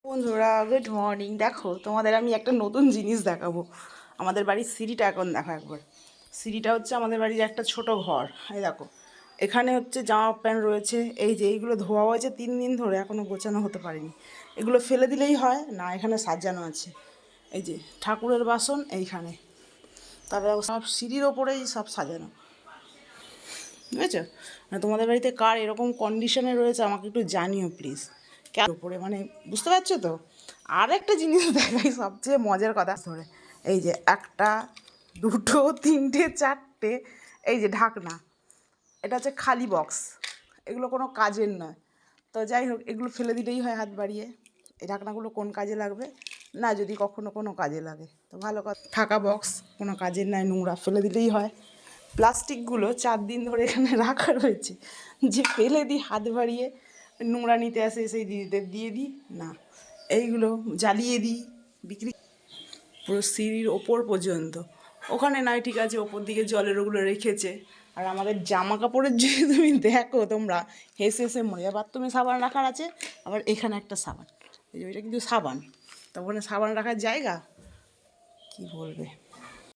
বন্ধুরা good morning. দেখো তোমাদের আমি একটা নতুন জিনিস দেখাবো। আমাদের বাড়ির সিঁড়িটা এখন দেখো একবার। সিঁড়িটা হচ্ছে আমাদের বাড়ির একটা ছোট ঘর। এই দেখো, এখানে হচ্ছে জামা প্যান্ট রয়েছে। এই যে এইগুলো ধোয়া হয়েছে 3 দিন ধরে, এখনও গোছানো হতে পারেনি। এগুলো ফেলে দিলেই হয় না, এখানে সাজানো আছে। এই যে ঠাকুরের বাসন এইখানে, তারপরে সব সিঁড়ির ওপরেই সব সাজানো, বুঝেছো? মানে তোমাদের বাড়িতে কার এরকম কন্ডিশনে রয়েছে আমাকে একটু জানিও প্লিজ। কেন ওপরে মানে বুঝতে পারছো তো? আর একটা জিনিস দেখাই, সবচেয়ে মজার কথা ধরে। এই যে একটা, দুটো, তিনটে, চারটে, এই যে ঢাকনা, এটা হচ্ছে খালি বক্স, এগুলো কোনো কাজের নয়। তো যাই হোক, এগুলো ফেলে দিলেই হয় হাত বাড়িয়ে। এই ঢাকনাগুলো কোন কাজে লাগবে না, যদি কখনো কোনো কাজে লাগে তো ভালো কথা। থাকা বক্স কোনো কাজের নয়, নোংরা, ফেলে দিলেই হয়। প্লাস্টিকগুলো 4 দিন ধরে এখানে রাখা রয়েছে, যে ফেলে দিই হাত বাড়িয়ে, নোংরা নিতে আসে সেই দিদিদের দিয়ে দিই না, এইগুলো জ্বালিয়ে দিই, বিক্রি। পুরো সিঁড়ির ওপর পর্যন্ত, ওখানে নয় ঠিক আছে, ওপর দিকে জলের ওগুলো রেখেছে। আর আমাদের জামা কাপড়ের যদি তুমি দেখো তোমরা হেসে হেসে মরে যাবে। বাথরুমে সাবান রাখার আছে, আবার এখানে একটা সাবান, এই যে ওইটা কিন্তু সাবান, তো ওখানে সাবান রাখার জায়গা, কি বলবে।